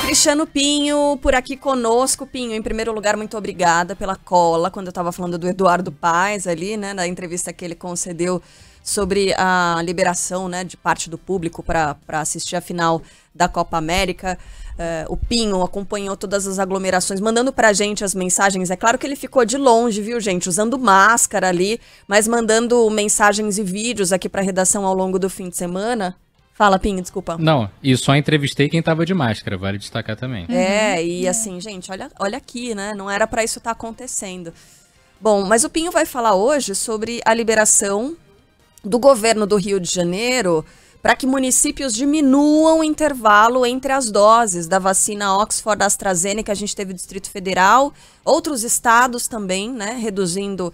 Cristiano Pinho, por aqui conosco. Pinho, em primeiro lugar, muito obrigada pela cola, quando eu estava falando do Eduardo Paes ali, né, na entrevista que ele concedeu sobre a liberação, né, de parte do público para assistir a final da Copa América. O Pinho acompanhou todas as aglomerações, mandando pra gente as mensagens. É claro que ele ficou de longe, viu, gente, usando máscara ali, mas mandando mensagens e vídeos aqui pra redação ao longo do fim de semana. Fala, Pinho, desculpa. Não, e só entrevistei quem tava de máscara, vale destacar também. E assim, gente, olha aqui, né? Não era pra isso estar acontecendo. Bom, mas o Pinho vai falar hoje sobre a liberação do governo do Rio de Janeiro para que municípios diminuam o intervalo entre as doses da vacina Oxford AstraZeneca. A gente teve o Distrito Federal, outros estados também, né, reduzindo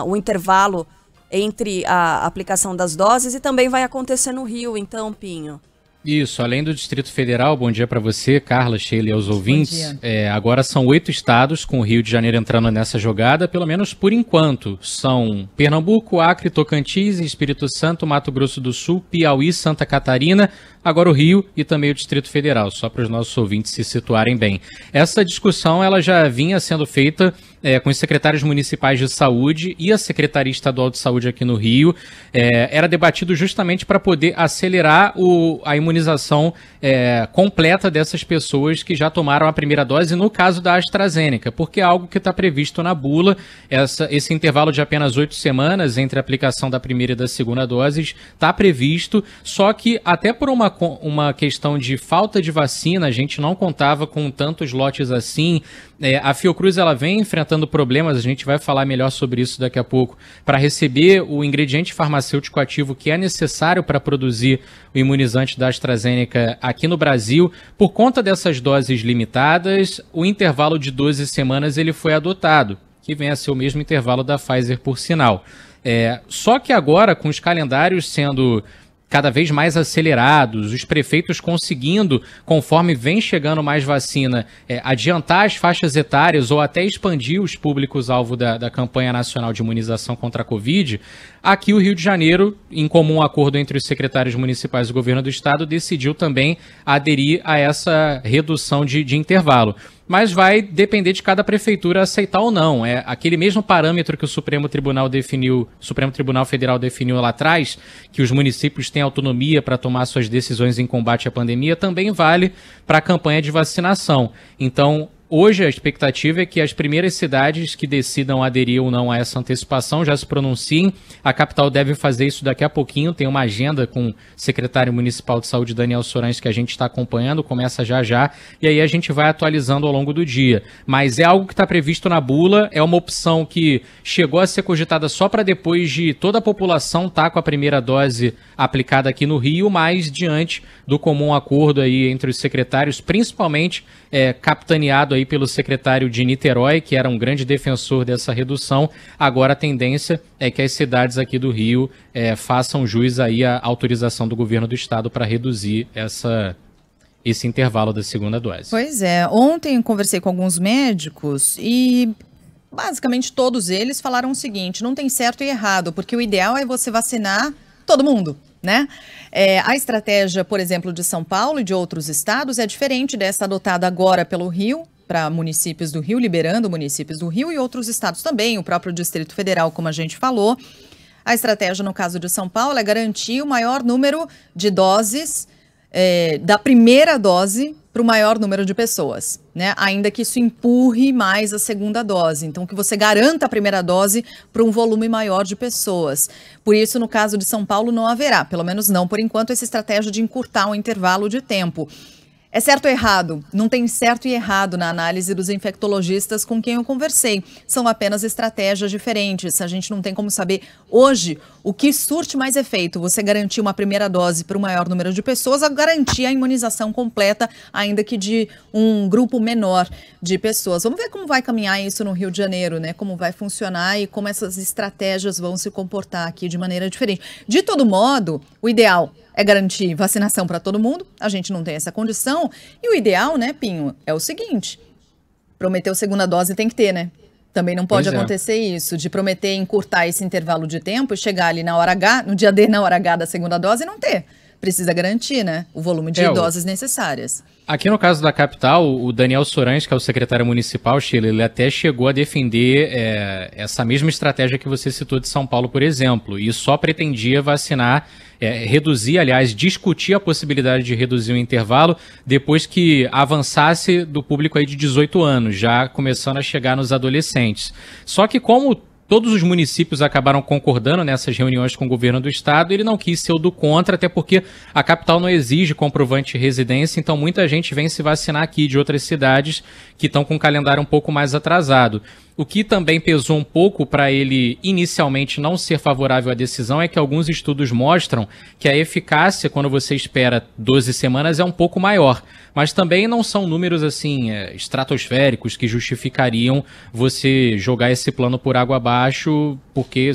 o intervalo entre a aplicação das doses, e também vai acontecer no Rio, então, Pinho. Isso, além do Distrito Federal, bom dia para você, Carla, Sheila e aos ouvintes. Agora são 8 estados, com o Rio de Janeiro entrando nessa jogada, pelo menos por enquanto. São Pernambuco, Acre, Tocantins, Espírito Santo, Mato Grosso do Sul, Piauí, Santa Catarina, agora o Rio e também o Distrito Federal, só para os nossos ouvintes se situarem bem. Essa discussão ela já vinha sendo feita com os secretários municipais de saúde e a Secretaria Estadual de Saúde aqui no Rio. Era debatido justamente para poder acelerar a imunização completa dessas pessoas que já tomaram a primeira dose, no caso da AstraZeneca, porque é algo que está previsto na bula. Esse intervalo de apenas 8 semanas entre a aplicação da primeira e da segunda doses está previsto, só que até por uma questão de falta de vacina, a gente não contava com tantos lotes assim. A Fiocruz ela vem enfrentando problemas, a gente vai falar melhor sobre isso daqui a pouco, para receber o ingrediente farmacêutico ativo que é necessário para produzir o imunizante da AstraZeneca aqui no Brasil. Por conta dessas doses limitadas, o intervalo de 12 semanas ele foi adotado, que vem a ser o mesmo intervalo da Pfizer, por sinal. Só que agora, com os calendários sendo cada vez mais acelerados, os prefeitos conseguindo, conforme vem chegando mais vacina, adiantar as faixas etárias ou até expandir os públicos-alvo da campanha nacional de imunização contra a Covid, aqui o Rio de Janeiro, em comum acordo entre os secretários municipais do governo do estado, decidiu também aderir a essa redução de intervalo. Mas vai depender de cada prefeitura aceitar ou não. É aquele mesmo parâmetro que o Supremo Tribunal Federal definiu lá atrás, que os municípios têm autonomia para tomar suas decisões em combate à pandemia, também vale para a campanha de vacinação. Então, hoje a expectativa é que as primeiras cidades que decidam aderir ou não a essa antecipação já se pronunciem. A capital deve fazer isso daqui a pouquinho, tem uma agenda com o secretário municipal de saúde, Daniel Sorães, que a gente está acompanhando, começa já, e aí a gente vai atualizando ao longo do dia. Mas é algo que está previsto na bula, é uma opção que chegou a ser cogitada só para depois de toda a população estar com a primeira dose aplicada aqui no Rio, mas diante do comum acordo aí entre os secretários, principalmente capitaneado aí pelo secretário de Niterói, que era um grande defensor dessa redução. Agora a tendência é que as cidades aqui do Rio façam jus aí à autorização do governo do estado para reduzir esse intervalo da segunda dose. Pois é, ontem conversei com alguns médicos e basicamente todos eles falaram o seguinte: não tem certo e errado, porque o ideal é você vacinar todo mundo, né? A estratégia, por exemplo, de São Paulo e de outros estados é diferente dessa adotada agora pelo Rio, para municípios do Rio, liberando municípios do Rio e outros estados também, o próprio Distrito Federal, como a gente falou. A estratégia, no caso de São Paulo, é garantir o maior número de doses, da primeira dose, para o maior número de pessoas, né? Ainda que isso empurre mais a segunda dose. Então, que você garanta a primeira dose para um volume maior de pessoas. Por isso, no caso de São Paulo, não haverá, pelo menos não por enquanto, essa estratégia de encurtar o intervalo de tempo. É certo ou errado? Não tem certo e errado na análise dos infectologistas com quem eu conversei. São apenas estratégias diferentes. A gente não tem como saber hoje o que surte mais efeito. Você garantir uma primeira dose para o maior número de pessoas, ou garantir a imunização completa, ainda que de um grupo menor de pessoas. Vamos ver como vai caminhar isso no Rio de Janeiro, né? Como vai funcionar e como essas estratégias vão se comportar aqui de maneira diferente. De todo modo, o ideal é garantir vacinação para todo mundo. A gente não tem essa condição. E o ideal, né, Pinho, é o seguinte: prometeu segunda dose tem que ter, né? Também não pode acontecer isso, de prometer encurtar esse intervalo de tempo e chegar ali na hora H, no dia D, na hora H da segunda dose e não ter. precisa garantir, né, o volume de doses necessárias. Aqui no caso da capital, o Daniel Sorães, que é o secretário municipal, Sheila, ele até chegou a defender essa mesma estratégia que você citou de São Paulo, por exemplo, e só pretendia vacinar, reduzir, aliás, discutir a possibilidade de reduzir o intervalo depois que avançasse do público aí de 18 anos, já começando a chegar nos adolescentes. Só que como todos os municípios acabaram concordando nessas reuniões com o governo do estado, ele não quis ser o do contra, até porque a capital não exige comprovante de residência, então muita gente vem se vacinar aqui de outras cidades que estão com um calendário um pouco mais atrasado. O que também pesou um pouco para ele inicialmente não ser favorável à decisão é que alguns estudos mostram que a eficácia, quando você espera 12 semanas, é um pouco maior. Mas também não são números assim estratosféricos que justificariam você jogar esse plano por água abaixo, porque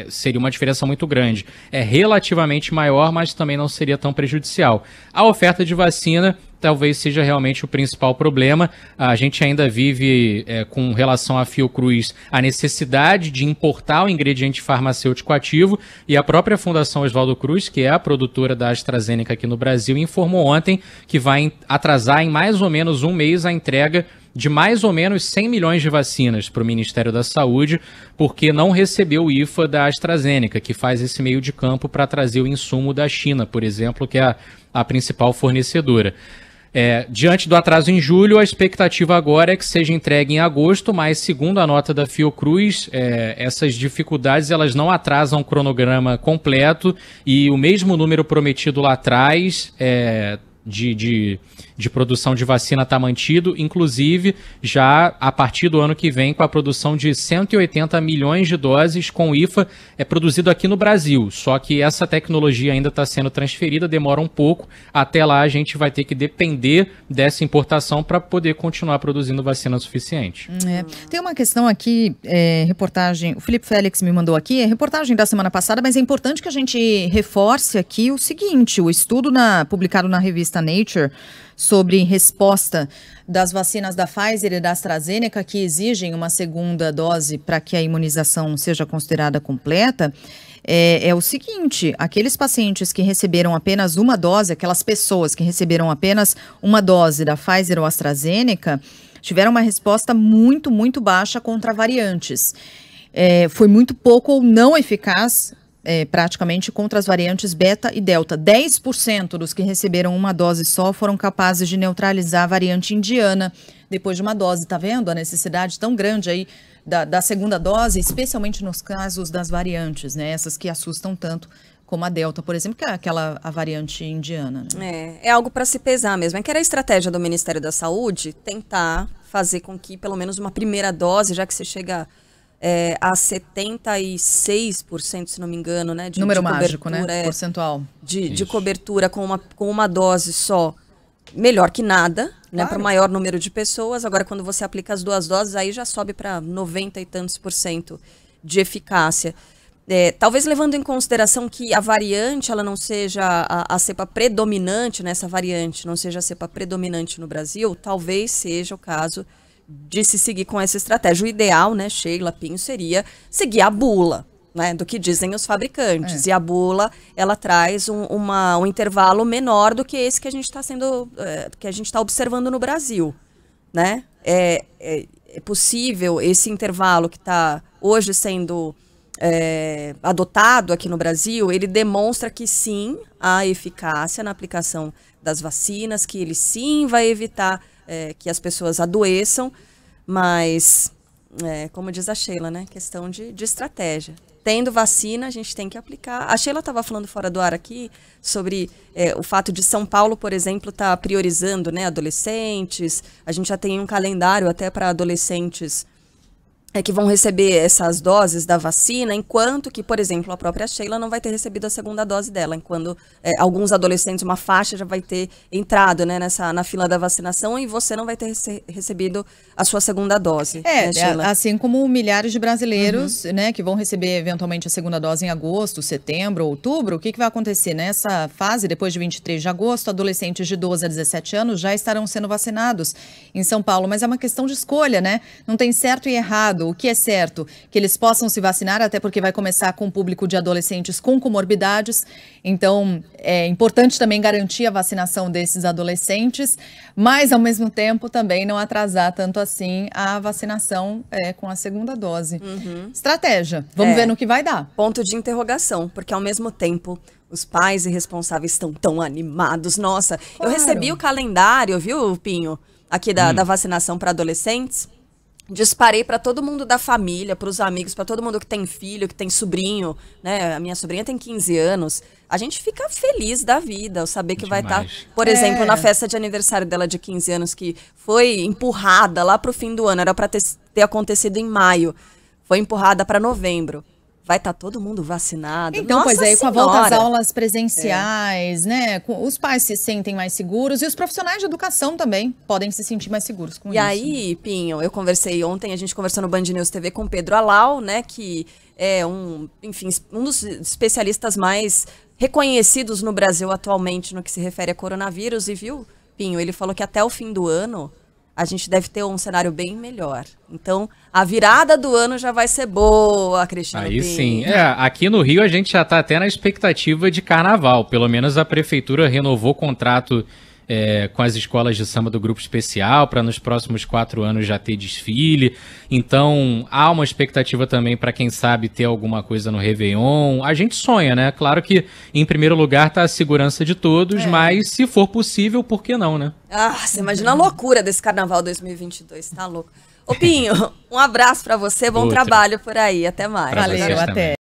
seria uma diferença muito grande. É relativamente maior, mas também não seria tão prejudicial. A oferta de vacina talvez seja realmente o principal problema. A gente ainda vive, com relação à Fiocruz, a necessidade de importar o ingrediente farmacêutico ativo, e a própria Fundação Oswaldo Cruz, que é a produtora da AstraZeneca aqui no Brasil, informou ontem que vai atrasar em mais ou menos um mês a entrega de mais ou menos 100 milhões de vacinas para o Ministério da Saúde, porque não recebeu o IFA da AstraZeneca, que faz esse meio de campo para trazer o insumo da China, por exemplo, que é a principal fornecedora. Diante do atraso em julho, a expectativa agora é que seja entregue em agosto, mas segundo a nota da Fiocruz, essas dificuldades elas não atrasam o cronograma completo, e o mesmo número prometido lá atrás de produção de vacina está mantido, inclusive já a partir do ano que vem com a produção de 180 milhões de doses com IFA produzido aqui no Brasil, só que essa tecnologia ainda está sendo transferida, demora um pouco, até lá a gente vai ter que depender dessa importação para poder continuar produzindo vacina suficiente. Tem uma questão aqui, reportagem, o Felipe Félix me mandou aqui, reportagem da semana passada, mas é importante que a gente reforce aqui o seguinte, o estudo publicado na revista Nature sobre resposta das vacinas da Pfizer e da AstraZeneca que exigem uma segunda dose para que a imunização seja considerada completa, é o seguinte, aqueles pacientes que receberam apenas uma dose, aquelas pessoas que receberam apenas uma dose da Pfizer ou AstraZeneca, tiveram uma resposta muito, muito baixa contra variantes. Foi muito pouco ou não eficaz praticamente contra as variantes beta e delta. 10% dos que receberam uma dose só foram capazes de neutralizar a variante indiana depois de uma dose. Tá vendo a necessidade tão grande aí da segunda dose, especialmente nos casos das variantes, né? Essas que assustam tanto, como a delta, por exemplo, que é a variante indiana. Né? É algo para se pesar mesmo. É que era a estratégia do Ministério da Saúde tentar fazer com que pelo menos uma primeira dose, já que você chega a 76%, se não me engano, né? Número mágico, né? Percentual. De cobertura com uma dose só, melhor que nada, claro, né? Para o maior número de pessoas. Agora, quando você aplica as duas doses, aí já sobe para 90 e tantos % de eficácia. Talvez levando em consideração que a variante, ela não seja a cepa predominante nessa variante, não seja a cepa predominante no Brasil, talvez seja o caso de se seguir com essa estratégia. O ideal, né, Sheila, Pinho, seria seguir a bula, né, do que dizem os fabricantes. E a bula, ela traz um intervalo menor do que esse que a gente está observando no Brasil, né? É possível esse intervalo que está hoje sendo adotado aqui no Brasil, ele demonstra que sim, há eficácia na aplicação das vacinas, que ele sim vai evitar que as pessoas adoeçam, mas, como diz a Sheila, né, questão de estratégia. Tendo vacina, a gente tem que aplicar. A Sheila estava falando fora do ar aqui sobre o fato de São Paulo, por exemplo, estar priorizando, né, adolescentes. A gente já tem um calendário até para adolescentes que vão receber essas doses da vacina, enquanto que, por exemplo, a própria Sheila não vai ter recebido a segunda dose dela, enquanto alguns adolescentes, uma faixa já vai ter entrado, né, na fila da vacinação, e você não vai ter recebido a sua segunda dose. Né, assim como milhares de brasileiros, né, que vão receber eventualmente a segunda dose em agosto, setembro, outubro. O que vai acontecer nessa fase, depois de 23 de agosto, adolescentes de 12 a 17 anos já estarão sendo vacinados em São Paulo, mas é uma questão de escolha, né? Não tem certo e errado. errado. O que é certo? Que eles possam se vacinar, até porque vai começar com o público de adolescentes com comorbidades. Então, é importante também garantir a vacinação desses adolescentes, mas, ao mesmo tempo, também não atrasar tanto assim a vacinação com a segunda dose. Estratégia. Vamos ver no que vai dar. Ponto de interrogação, porque, ao mesmo tempo, os pais e responsáveis estão tão animados. Nossa, claro. Eu recebi o calendário, viu, Pinho? Aqui da vacinação para adolescentes, disparei para todo mundo da família, para os amigos, para todo mundo que tem filho, que tem sobrinho, né? A minha sobrinha tem 15 anos. A gente fica feliz da vida, ao saber que vai estar, por exemplo, na festa de aniversário dela de 15 anos, que foi empurrada lá para o fim do ano, era para ter acontecido em maio, foi empurrada para novembro. Vai estar todo mundo vacinado. Então, Nossa pois é, com a Senhora. volta às aulas presenciais, né? Os pais se sentem mais seguros e os profissionais de educação também podem se sentir mais seguros com isso. E aí, Pinho, eu conversei ontem, a gente conversou no Band News TV com o Pedro Alau, né? Que é um dos especialistas mais reconhecidos no Brasil atualmente no que se refere a coronavírus. E viu, Pinho, ele falou que até o fim do ano a gente deve ter um cenário bem melhor. Então, a virada do ano já vai ser boa, Cristiano. Aí sim. Aqui no Rio a gente já está até na expectativa de carnaval. Pelo menos a prefeitura renovou o contrato com as escolas de samba do Grupo Especial para nos próximos 4 anos já ter desfile. Então, há uma expectativa também para quem sabe ter alguma coisa no Réveillon. A gente sonha, né? Claro que em primeiro lugar está a segurança de todos, mas se for possível, por que não, né? Você imagina a loucura desse Carnaval 2022, tá louco. Ô Pinho, um abraço para você, bom trabalho por aí, até mais. Valeu, até.